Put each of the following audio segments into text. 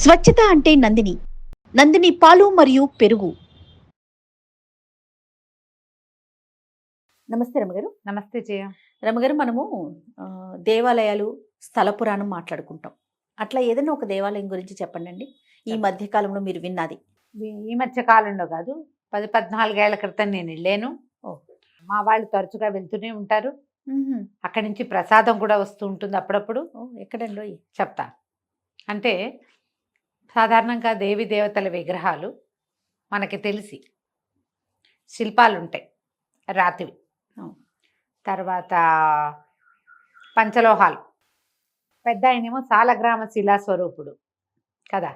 స్వచ్ఛత అంటే నందిని. నందిని పాలు మరియు పెరుగు. నమస్తే రమగారు. నమస్తే జయ. రమగారు, మనము దేవాలయాలు, స్థల పురాణం మాట్లాడుకుంటాం. అట్లా ఏదైనా ఒక దేవాలయం గురించి చెప్పండి. ఈ మధ్య కాలంలో మీరు విన్నది. ఈ మధ్య కాలంలో కాదు, 10-14 ఏళ్ల క్రితం నేను వెళ్ళాను. మా వాళ్ళు తరచుగా వెళ్తూనే ఉంటారు. అక్కడి నుంచి ప్రసాదం కూడా వస్తూ ఉంటుంది అప్పుడప్పుడు. ఎక్కడంలో చెప్తా. అంటే సాధారణంగా దేవి దేవతల విగ్రహాలు మనకి తెలిసి శిల్పాలు ఉంటాయి, రాతివి. తర్వాత పంచలోహాలు. పెద్ద ఆయనేమో సాలగ్రామ శిలా స్వరూపుడు కదా.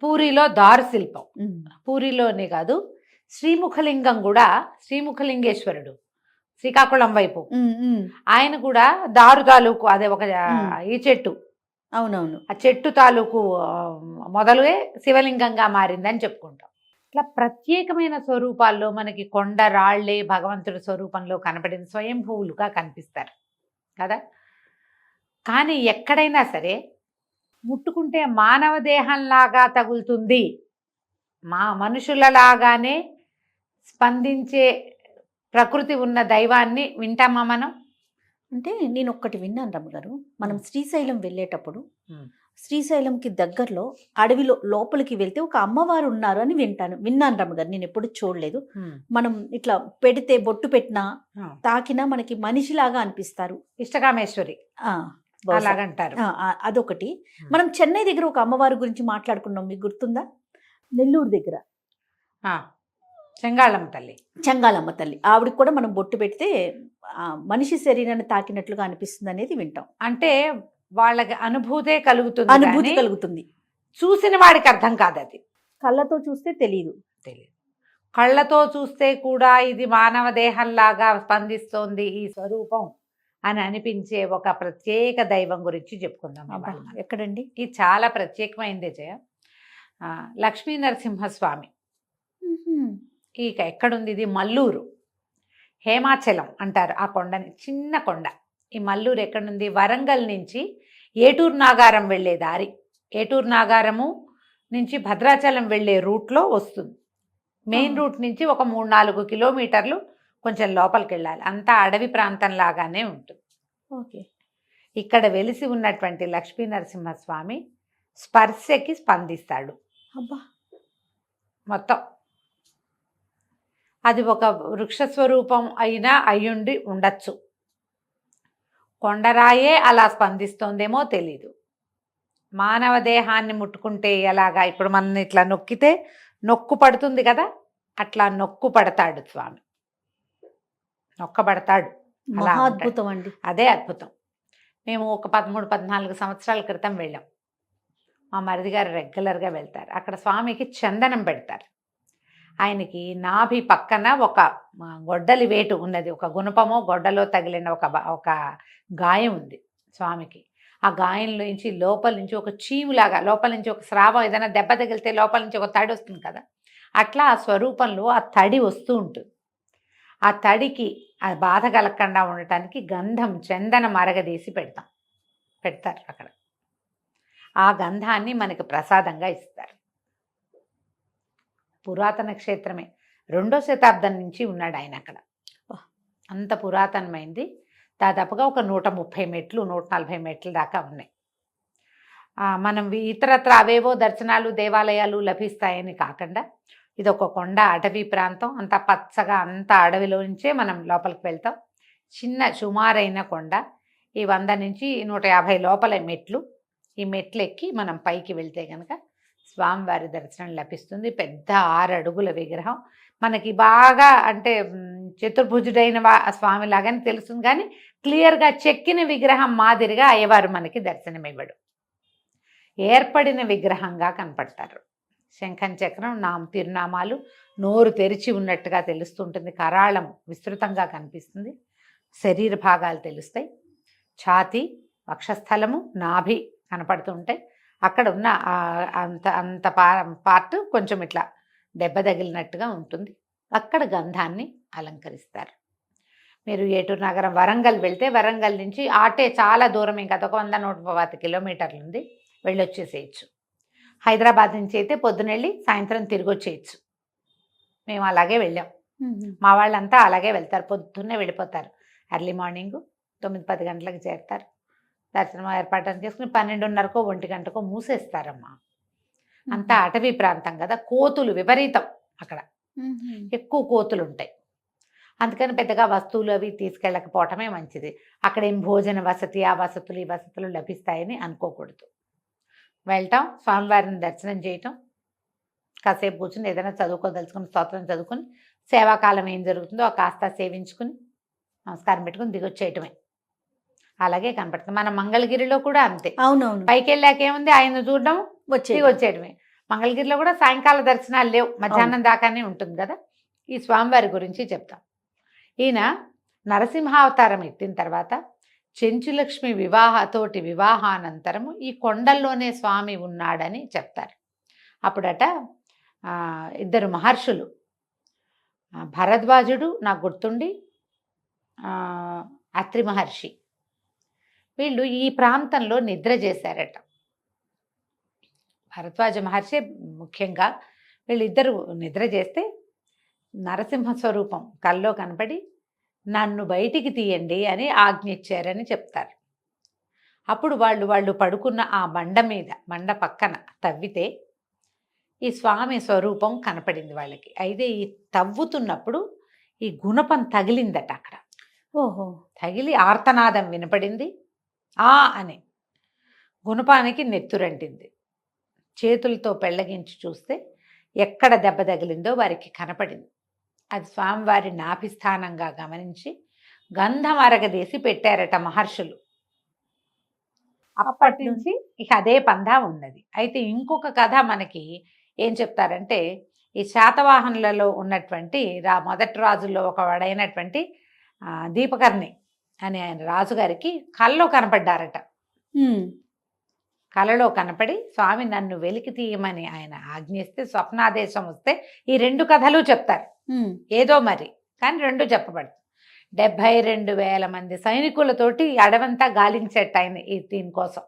పూరిలో దారు శిల్పం. పూరిలోనే కాదు, శ్రీముఖలింగం కూడా, శ్రీముఖలింగేశ్వరుడు శ్రీకాకుళం వైపు, ఆయన కూడా దారు తాలూకు, అదే ఒక ఈ చెట్టు. అవునవును, ఆ చెట్టు తాలూకు మొదలుగే శివలింగంగా మారిందని చెప్పుకుంటాం. ఇట్లా ప్రత్యేకమైన స్వరూపాల్లో మనకి కొండ రాళ్లే భగవంతుడి స్వరూపంలో కనపడిన స్వయంభూవులుగా కనిపిస్తారు కదా. కానీ ఎక్కడైనా సరే ముట్టుకుంటే మానవ దేహంలాగా తగులుతుంది, మనుషులలాగానే స్పందించే ప్రకృతి ఉన్న దైవాన్ని వింటామా మనం? అంటే నేను ఒక్కటి విన్నాను రమ్మగారు. మనం శ్రీశైలం వెళ్ళేటప్పుడు శ్రీశైలంకి దగ్గరలో అడవిలో లోపలికి వెళ్తే ఒక అమ్మవారు ఉన్నారు అని విన్నాను రమ్మగారు. నేను ఎప్పుడు చూడలేదు. మనం ఇట్లా పెడితే, బొట్టు పెట్టినా తాకినా మనకి మనిషిలాగా అనిపిస్తారు. ఇష్టకామేశ్వరి అలాగంటారు. అదొకటి. మనం చెన్నై దగ్గర ఒక అమ్మవారి గురించి మాట్లాడుకున్నాం, మీకు గుర్తుందా? నెల్లూరు దగ్గర చెంగాళమ్మ తల్లి. ఆవిడకి కూడా మనం బొట్టు పెడితే మనిషి శరీరాన్ని తాకినట్లుగా అనిపిస్తుంది అనేది వింటాం. అంటే వాళ్ళకి అనుభూతి కలుగుతుంది. చూసిన వాడికి అర్థం కాదు, అది కళ్ళతో చూస్తే తెలియదు. కళ్ళతో చూస్తే కూడా ఇది మానవ దేహంలాగా స్పందిస్తోంది ఈ స్వరూపం అని అనిపించే ఒక ప్రత్యేక దైవం గురించి చెప్పుకుందాం. ఎక్కడండి? ఇది చాలా ప్రత్యేకమైందే జయ. లక్ష్మీ నరసింహస్వామి. ఇక ఎక్కడుంది ఇది? మల్లూరు, హేమాచలం అంటారు ఆ కొండని. చిన్న కొండ. ఈ మల్లూరు ఎక్కడుంది? వరంగల్ నుంచి ఏటూరు నాగారం వెళ్ళే దారి. ఏటూరు నాగారము నుంచి భద్రాచలం వెళ్ళే రూట్లో వస్తుంది. మెయిన్ రూట్ నుంచి ఒక 3-4 కిలోమీటర్లు కొంచెం లోపలికి వెళ్ళాలి. అంతా అడవి ప్రాంతం లాగానే ఉంటుంది. ఓకే. ఇక్కడ వెలిసి ఉన్నటువంటి లక్ష్మీ నరసింహస్వామి స్పర్శకి స్పందిస్తాడు. అబ్బా, మొత్తం అది ఒక వృక్షస్వరూపం అయినా అయ్యుండి ఉండొచ్చు. కొండరాయే అలా స్పందిస్తోందేమో తెలీదు. మానవ దేహాన్ని ముట్టుకుంటే ఎలాగా, ఇప్పుడు మనం ఇట్లా నొక్కితే నొక్కు పడుతుంది కదా, అట్లా నొక్కు పడతాడు స్వామి, నొక్కబడతాడు. అలా అద్భుతం అండి. అదే అద్భుతం. మేము ఒక 13-14 సంవత్సరాల క్రితం వెళ్ళాం. మా మరిది గారు రెగ్యులర్గా వెళ్తారు. అక్కడ స్వామికి చందనం పెడతారు. ఆయనకి నాభి పక్కన ఒక గొడ్డలి వేటు ఉన్నది. ఒక గుణపమో గొడ్డలో తగిలిన ఒక గాయం ఉంది స్వామికి. ఆ గాయంలో నుంచి లోపల నుంచి ఒక చీములాగా, లోపల నుంచి ఒక స్రావం, ఏదైనా దెబ్బ తగిలితే లోపల నుంచి ఒక తడి వస్తుంది కదా, అట్లా ఆ స్వరూపంలో ఆ తడి వస్తూ ఉంటుంది. ఆ తడికి ఆ బాధ కలగకుండా ఉండటానికి గంధం, చందనం అరగదీసి పెడతారు అక్కడ. ఆ గంధాన్ని మనకి ప్రసాదంగా ఇస్తారు. పురాతన క్షేత్రమే. 2వ శతాబ్దం నుంచి ఉన్నాడు ఆయన అక్కడ. అంత పురాతనమైంది. దాదాపుగా ఒక 130 మెట్లు, 140 మెట్ల దాకా ఉన్నాయి. మనం ఇతరత్ర అవేవో దర్శనాలు, దేవాలయాలు లభిస్తాయని కాకుండా ఇది ఒక కొండ, అటవీ ప్రాంతం. అంత పచ్చగా, అంత అడవిలో నుంచే మనం లోపలికి వెళ్తాం. చిన్న సుమారైన కొండ. ఈ 100 నుంచి 150 లోపల మెట్లు. ఈ మెట్లు ఎక్కి మనం పైకి వెళ్తే కనుక స్వామివారి దర్శనం లభిస్తుంది. పెద్ద 6 అడుగుల విగ్రహం. మనకి బాగా అంటే చతుర్భుజుడైన స్వామి లాగానే తెలుస్తుంది, కానీ క్లియర్గా చెక్కిన విగ్రహం మాదిరిగా అయ్యవారు మనకి దర్శనం ఇవ్వడు. ఏర్పడిన విగ్రహంగా కనపడతారు. శంఖం, చక్రం, తిరునామాలు, నోరు తెరిచి ఉన్నట్టుగా తెలుస్తుంటుంది. కరాళం విస్తృతంగా కనిపిస్తుంది. శరీర భాగాలు తెలుస్తాయి. ఛాతీ, వక్షస్థలము, నాభి కనపడుతుంటాయి. అక్కడ ఉన్న అంత పార్ట్ కొంచెం ఇట్లా దెబ్బ తగిలినట్టుగా ఉంటుంది. అక్కడ గంధాన్ని అలంకరిస్తారు. మీరు ఏటూరు నగరం వరంగల్ వెళ్తే వరంగల్ నుంచి ఆటే చాలా దూరం, ఇంకా ఒక 100-120 కిలోమీటర్లు ఉంది, వెళ్ళొచ్చేసేయచ్చు. హైదరాబాద్ నుంచి అయితే పొద్దునెళ్ళి సాయంత్రం తిరిగి వచ్చేయచ్చు. మేము అలాగే వెళ్ళాం. మా వాళ్ళంతా అలాగే వెళ్తారు, పొద్దున్నే వెళ్ళిపోతారు. ఎర్లీ మార్నింగ్ 9-10 గంటలకు చేరుతారు. దర్శనం ఏర్పాటు చేసుకుని 12:30కో 1 గంటకో మూసేస్తారమ్మా. అంతా అటవీ ప్రాంతం కదా, కోతులు విపరీతం అక్కడ, ఎక్కువ కోతులు ఉంటాయి. అందుకని పెద్దగా వస్తువులు అవి తీసుకెళ్ళకపోవటమే మంచిది. అక్కడ ఏం భోజన వసతి, ఆ వసతులు ఈ వసతులు లభిస్తాయని అనుకోకూడదు. వెళ్ళటం, స్వామివారిని దర్శనం చేయటం, కాసేపు కూర్చుని ఏదైనా చదువుకోదలుచుకుని స్తోత్రం చదువుకుని, సేవాకాలం ఏం జరుగుతుందో ఆ కాస్త సేవించుకుని నమస్కారం పెట్టుకుని దిగొచ్చేయటమే. అలాగే కనపడుతుంది. మన మంగళగిరిలో కూడా అంతే. అవునవును. పైకి వెళ్ళాక ఏముంది, ఆయన చూడడం వచ్చేయడమే. మంగళగిరిలో కూడా సాయంకాల దర్శనాలు లేవు, మధ్యాహ్నం దాకానే ఉంటుంది కదా. ఈ స్వామివారి గురించి చెప్తాం. ఈయన నరసింహావతారం ఎత్తిన తర్వాత చెంచులక్ష్మి వివాహానంతరము ఈ కొండల్లోనే స్వామి ఉన్నాడని చెప్తారు. అప్పుడట ఇద్దరు మహర్షులు, భరద్వాజుడు నాకు గుర్తుండి అత్రి మహర్షి, వీళ్ళు ఈ ప్రాంతంలో నిద్ర చేశారట. భరద్వాజ మహర్షి ముఖ్యంగా, వీళ్ళిద్దరూ నిద్ర చేస్తే నరసింహ స్వరూపం కల్లో కనపడి నన్ను బయటికి తీయండి అని ఆజ్ఞ ఇచ్చారని చెప్తారు. అప్పుడు వాళ్ళు పడుకున్న ఆ బండ పక్కన తవ్వితే ఈ స్వామి స్వరూపం కనపడింది వాళ్ళకి. అయితే ఈ తవ్వుతున్నప్పుడు ఈ గుణపం తగిలిందట అక్కడ. ఓహో. తగిలి ఆర్తనాదం వినపడింది. ఆ అని గుణపానికి నెత్తురంటింది. చేతులతో పెళ్ళగించి చూస్తే ఎక్కడ దెబ్బ తగిలిందో వారికి కనపడింది. అది స్వామివారి నాభిస్థానంగా గమనించి గంధం అరగదీసి పెట్టారట మహర్షులు. అప్పటి నుంచి ఇక అదే పందా ఉన్నది. అయితే ఇంకొక కథ మనకి ఏం చెప్తారంటే, ఈ శాతవాహనులలో ఉన్నటువంటి మొదటి రాజుల్లో ఒక వాడైనటువంటి దీపకర్ణి అని ఆయన రాజుగారికి కల్లో కనపడ్డారట. కలలో కనపడి స్వామి నన్ను వెలికి తీయమని ఆయన ఆజ్ఞిస్తే స్వప్నాదేశం వస్తే ఈ 2 కథలు చెప్తారు. ఏదో మరి కానీ 2 చెప్పబడుతుంది. 72,000 మంది సైనికులతోటి అడవంతా గాలించేట ఆయన దీనికోసం.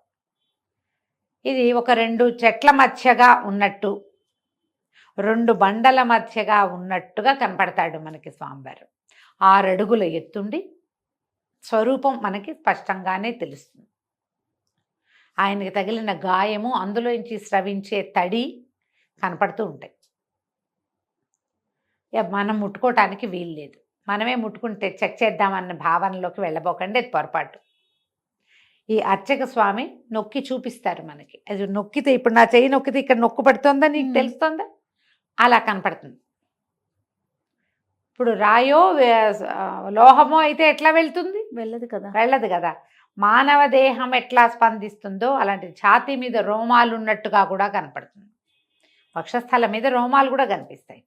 ఇది ఒక 2 చెట్ల మధ్యగా ఉన్నట్టు, 2 బండల మధ్యగా ఉన్నట్టుగా కనపడతాడు మనకి స్వామివారు. 6 అడుగుల ఎత్తుండి స్వరూపం మనకి స్పష్టంగానే తెలుస్తుంది. ఆయనకి తగిలిన గాయము, అందులోంచి స్రవించే తడి కనపడుతూ ఉంటాయి. మనం ముట్టుకోవటానికి వీలు లేదు. మనమే ముట్టుకుంటే చెక్ చేద్దామన్న భావనలోకి వెళ్ళబోకండి, అది పొరపాటు. ఈ అర్చక స్వామి నొక్కి చూపిస్తారు మనకి. అది నొక్కితే, ఇప్పుడు నా చెయ్యి నొక్కితే ఇక్కడ నొక్కు పడుతుందా, నీకు తెలుస్తుందా? అలా కనపడుతుంది. ఇప్పుడు రాయో లోహమో అయితే ఎట్లా వెళ్తుంది? వెళ్ళదు కదా. మానవ దేహం ఎట్లా స్పందిస్తుందో అలాంటి ఛాతీ మీద రోమాలు ఉన్నట్టుగా కూడా కనపడుతుంది. వక్షస్థలం మీద రోమాలు కూడా కనిపిస్తాయి.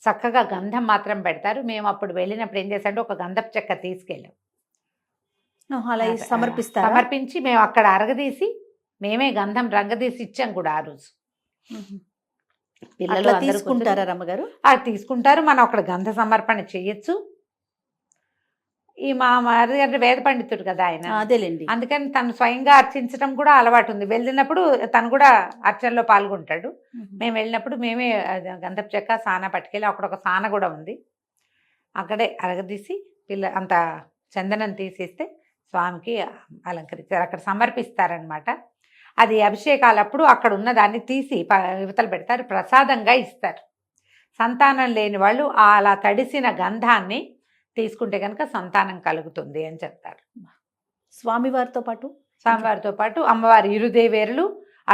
చక్కగా గంధం మాత్రం పెడతారు. మేము అప్పుడు వెళ్ళినప్పుడు ఏం చేశామంటే ఒక గంధపు చెక్క తీసుకెళ్ళాం, సమర్పించి మేము అక్కడ అరగదీసి మేమే గంధం రంగదీసి ఇచ్చాం కూడా ఆ రోజు. పిల్లలు తీసుకుంటారా రమ్మగారు? తీసుకుంటారు. మనం అక్కడ గంధ సమర్పణ చేయొచ్చు. ఈ మా గారి వేద పండితుడు కదా ఆయన, అదేలేండి, అందుకని తను స్వయంగా అర్చించడం కూడా అలవాటు ఉంది. వెళ్ళినప్పుడు తను కూడా అర్చనలో పాల్గొంటాడు. మేము వెళ్ళినప్పుడు మేమే గంధపు చెక్క సాన పట్టుకెళ్ళి, అక్కడ ఒక సాన కూడా ఉంది, అక్కడే అరగదీసి అంత చందనం తీసేస్తే స్వామికి అలంకరించారు, అక్కడ సమర్పిస్తారనమాట. అది అభిషేకాలప్పుడు అక్కడ ఉన్న దాన్ని తీసి యువతల పెడతారు, ప్రసాదంగా ఇస్తారు. సంతానం లేని వాళ్ళు అలా తడిసిన గంధాన్ని తీసుకుంటే కనుక సంతానం కలుగుతుంది అని చెప్తారు. స్వామివారితో పాటు అమ్మవారి ఇరుదేవేరులు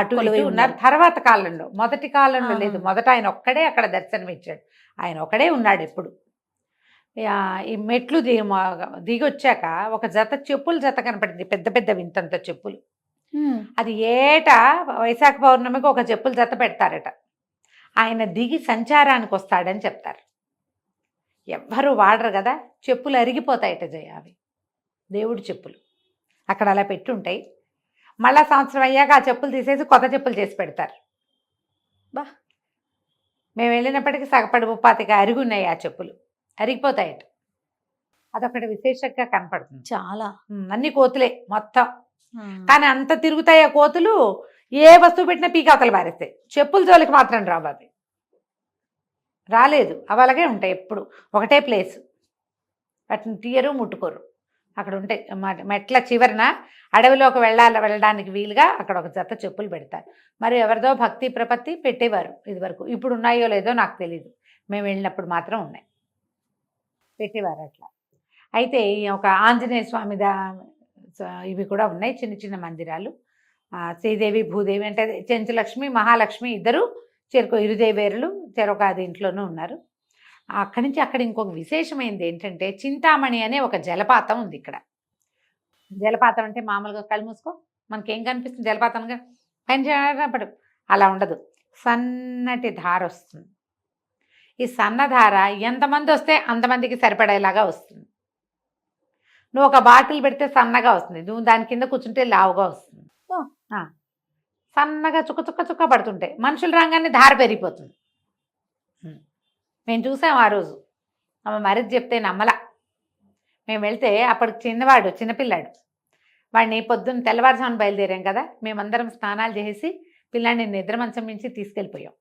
అటు ఉన్నారు. తర్వాత కాలంలో, మొదటి కాలంలో లేదు. మొదట ఆయన ఒక్కడే అక్కడ దర్శనం ఇచ్చాడు. ఆయన ఒకడే ఉన్నాడు ఎప్పుడు. ఈ మెట్లు దిగొచ్చాక ఒక చెప్పుల జత కనపడింది, పెద్ద పెద్ద వింతంత చెప్పులు. అది ఏటా వైశాఖ పౌర్ణమికి ఒక చెప్పుల జత పెడతారట. ఆయన దిగి సంచారానికి వస్తాడని చెప్తారు. ఎవ్వరూ వాడరు కదా, చెప్పులు అరిగిపోతాయట జయ. అవి దేవుడి చెప్పులు అక్కడ అలా పెట్టుంటాయి. మళ్ళా సంవత్సరం అయ్యాక ఆ చెప్పులు తీసేసి కొత్త చెప్పులు చేసి పెడతారు. మేము వెళ్ళినప్పటికీ సగపడి 35 అరిగి ఉన్నాయి ఆ చెప్పులు, అరిగిపోతాయట. అదొకటి విశేషంగా కనపడుతుంది. చాలా. అన్ని కోతులే మొత్తం. ఆ. కానీ అంత తిరుగుతాయి ఆ కోతులు, ఏ వస్తువు పెట్టినా పీక అవతల పారేస్తాయి. చెప్పుల జోలికి మాత్రం రావు అవి. రాలేదు, అవి అలాగే ఉంటాయి ఎప్పుడు ఒకటే ప్లేస్. వాటిని తీయరు, ముట్టుకోరు. అక్కడ ఉంటాయి మెట్ల చివరన అడవిలోకి వెళ్ళడానికి వీలుగా అక్కడ ఒక జత చెప్పులు పెడతారు. మరి ఎవరిదో భక్తి ప్రపత్తి పెట్టేవారు ఇదివరకు. ఇప్పుడు ఉన్నాయో లేదో నాకు తెలియదు, మేము వెళ్ళినప్పుడు మాత్రం ఉన్నాయి, పెట్టేవారు అట్లా. అయితే ఒక ఆంజనేయ స్వామి ఇవి కూడా ఉన్నాయి, చిన్న చిన్న మందిరాలు. శ్రీదేవి భూదేవి అంటే చెంచులక్ష్మి మహాలక్ష్మి ఇద్దరు ఇరుదేవేరులు చెరొక ఇంట్లోనూ ఉన్నారు. అక్కడి నుంచి అక్కడ ఇంకొక విశేషమైనది ఏంటంటే చింతామణి అనే ఒక జలపాతం ఉంది ఇక్కడ. జలపాతం అంటే మామూలుగా కళ్ళు మూసుకో మనకేం కనిపిస్తుంది జలపాతంగా పని అలా ఉండదు, సన్నటి ధార వస్తుంది. ఈ సన్నధార ఎంతమంది వస్తే అంతమందికి సరిపడేలాగా వస్తుంది. నువ్వు ఒక బాటిల్ పెడితే సన్నగా వస్తుంది, నువ్వు దాని కింద కూర్చుంటే లావుగా వస్తుంది. సన్నగా చుక్క చుక్క చుక్క పడుతుంటాయి. మనుషులు రాగానే ధార పెరిగిపోతుంది. మేము చూసాం ఆ రోజు, ఆమె మరిది చెప్తే నమ్మలా. మేము వెళ్తే అప్పటికి చిన్నపిల్లాడు, వాడిని పొద్దున్న తెల్లవారుజామున బయలుదేరాం కదా, మేమందరం స్నానాలు చేసి పిల్లాడిని నిద్ర మంచం నుంచి తీసుకెళ్ళిపోయాం.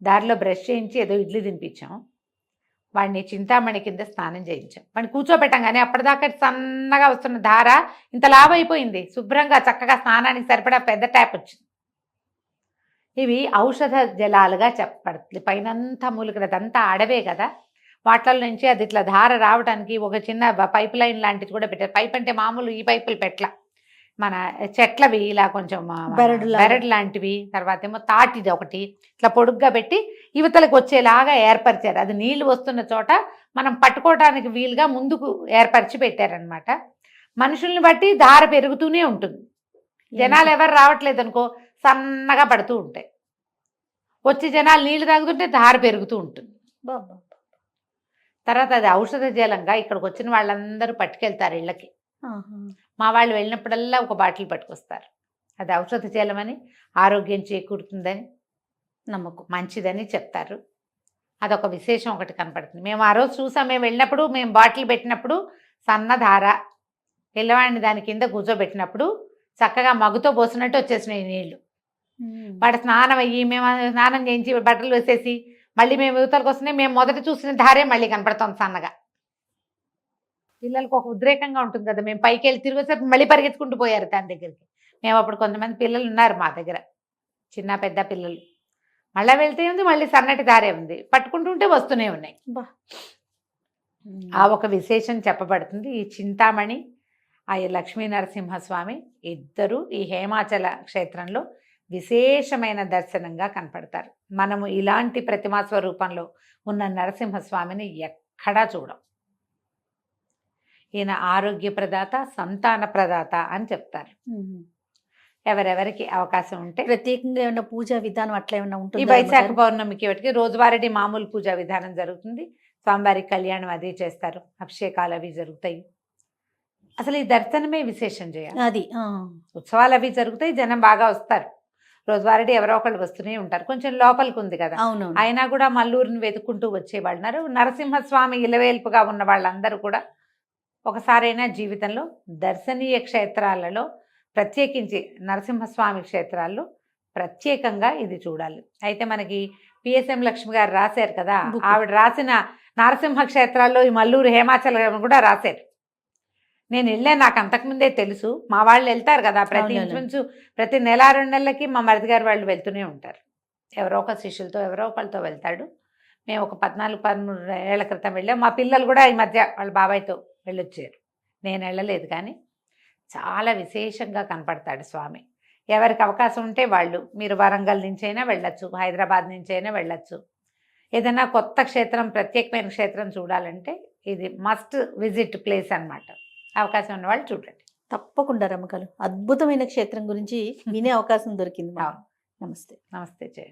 దారిలో బ్రష్ చేయించి ఏదో ఇడ్లీ తినిపించాం. వాడిని చింతామణి కింద స్నానం చేయించాం. వాడిని కూర్చోబెట్టాం, కానీ అప్పటిదాకా సన్నగా వస్తున్న ధార ఇంత లావైపోయింది. శుభ్రంగా చక్కగా స్నానానికి సరిపడా పెద్ద ట్యాప్ వచ్చింది. ఇవి ఔషధ జలాలుగా చెప్పబడుతుంది. పైనంతా మూలికలదంతా అడవే కదా, వాటిల నుంచి అది ఇట్లా ధార రావడానికి ఒక చిన్న పైప్ లైన్ లాంటిది కూడా పెట్టారు. పైప్ అంటే మామూలు ఈ పైపులు పెట్ల, మన చెట్లవి ఇలా కొంచెం బెరడు లాంటివి, తర్వాత ఏమో తాటిది ఒకటి ఇట్లా పొడుగ్గా పెట్టి యువతలకు వచ్చేలాగా ఏర్పరిచారు. అది నీళ్లు వస్తున్న చోట మనం పట్టుకోవడానికి వీలుగా ముందుకు ఏర్పరిచి పెట్టారనమాట. మనుషుల్ని బట్టి ధార పెరుగుతూనే ఉంటుంది. జనాలు ఎవరు రావట్లేదు అనుకో సన్నగా పడుతూ ఉంటాయి, వచ్చి జనాలు నీళ్లు తాగుతుంటే ధార పెరుగుతూ ఉంటుంది. తర్వాత అది ఔషధ జలంగా ఇక్కడికి వచ్చిన వాళ్ళందరూ పట్టుకెళ్తారు ఇళ్ళకి. మా వాళ్ళు వెళ్ళినప్పుడల్లా ఒక బాటిల్ పట్టుకొస్తారు. అది ఔషధ జలం అని, ఆరోగ్యం చేకూరుతుందని, నమ్మకం, మంచిదని చెప్తారు. అదొక విశేషం ఒకటి కనపడుతుంది. మేము ఆ రోజు చూసాం, మేము వెళ్ళినప్పుడు మేము బాటిల్ పెట్టినప్పుడు సన్నధార, పిల్లవాడిని దాని కింద కూర్చోబెట్టినప్పుడు చక్కగా మగ్గుతో పోసినట్టు వచ్చేసినాయి నీళ్లు. వాడు స్నానం అయ్యి మేము స్నానం చేయించి బట్టలు వేసేసి మళ్ళీ మేము యువతలకు వస్తున్నాయి. మేము మొదట చూసిన ధారే మళ్ళీ కనపడతాం సన్నగా. పిల్లలకు ఒక ఉద్రేకంగా ఉంటుంది కదా, మేము పైకి వెళ్ళి తిరిగి వచ్చేసరికి మళ్ళీ పరిగెత్తుకుంటూ పోయారు దాని దగ్గరికి. మేము అప్పుడు కొంతమంది పిల్లలు ఉన్నారు మా దగ్గర, చిన్న పెద్ద పిల్లలు. మళ్ళీ వెళ్తే ఉంది, మళ్ళీ సన్నటి దారే ఉంది, పట్టుకుంటుంటే వస్తూనే ఉన్నాయి. ఆ ఒక విశేషం చెప్పబడుతుంది. ఈ చింతామణి ఆ లక్ష్మీ నరసింహస్వామి ఇద్దరు ఈ హేమాచల క్షేత్రంలో విశేషమైన దర్శనంగా కనపడతారు. మనము ఇలాంటి ప్రతిమా స్వరూపంలో ఉన్న నరసింహస్వామిని ఎక్కడా చూడం. ఈయన ఆరోగ్య ప్రదాత, సంతాన ప్రదాత అని చెప్తారు. ఎవరెవరికి అవకాశం ఉంటే ప్రత్యేకంగా ఏమైనా పూజా విధానం అట్లా ఏమైనా ఉంటుంది? ఈ వైశాఖ పౌర్ణమికి వాటికి రోజువారీ మామూలు పూజా విధానం జరుగుతుంది. స్వామివారికి కళ్యాణం అది చేస్తారు, అభిషేకాలు అవి జరుగుతాయి. అసలు ఈ దర్శనమే విశేషం చేయాలి. అది ఉత్సవాలు అవి జరుగుతాయి, జనం బాగా వస్తారు. రోజువారీ ఎవరో ఒకళ్ళు వస్తూనే ఉంటారు. కొంచెం లోపలికి ఉంది కదా, అయినా కూడా మల్లూరుని వెతుక్కుంటూ వచ్చేవాళ్ళు ఉన్నారు. నరసింహస్వామి ఇలవేల్పుగా ఉన్న వాళ్ళందరూ కూడా ఒకసారైనా జీవితంలో దర్శనీయ క్షేత్రాలలో, ప్రత్యేకించి నరసింహస్వామి క్షేత్రాల్లో ప్రత్యేకంగా ఇది చూడాలి. అయితే మనకి పిఎస్ఎం లక్ష్మి గారు రాశారు కదా, ఆవిడ రాసిన నరసింహ క్షేత్రాల్లో ఈ మల్లూరు హేమాచలం కూడా రాశారు. నేను వెళ్ళాను, నాకు అంతకుముందే తెలుసు. మా వాళ్ళు వెళ్తారు కదా ప్రతి నెల 2 నెలలకి మా మరిది గారు వాళ్ళు వెళ్తూనే ఉంటారు. ఎవరో ఒక శిష్యులతో ఎవరో ఒకళ్ళతో వెళ్తాడు. మేము ఒక 14-13 ఏళ్ల క్రితం వెళ్ళాం. మా పిల్లలు కూడా ఈ మధ్య వాళ్ళ బాబాయ్తో వెళ్ళొచ్చారు. నేను వెళ్ళలేదు, కానీ చాలా విశేషంగా కనపడతాడు స్వామి. ఎవరికి అవకాశం ఉంటే వాళ్ళు, మీరు వరంగల్ నుంచి అయినా వెళ్ళొచ్చు, హైదరాబాద్ నుంచి అయినా వెళ్ళొచ్చు. ఏదైనా కొత్త క్షేత్రం, ప్రత్యేకమైన క్షేత్రం చూడాలంటే ఇది మస్ట్ విజిట్ ప్లేస్ అన్నమాట. అవకాశం ఉన్న వాళ్ళు చూడండి. తప్పకుండా రమ్మగారు, అద్భుతమైన క్షేత్రం గురించి వినే అవకాశం దొరికింది. నమస్తే. నమస్తే జయ.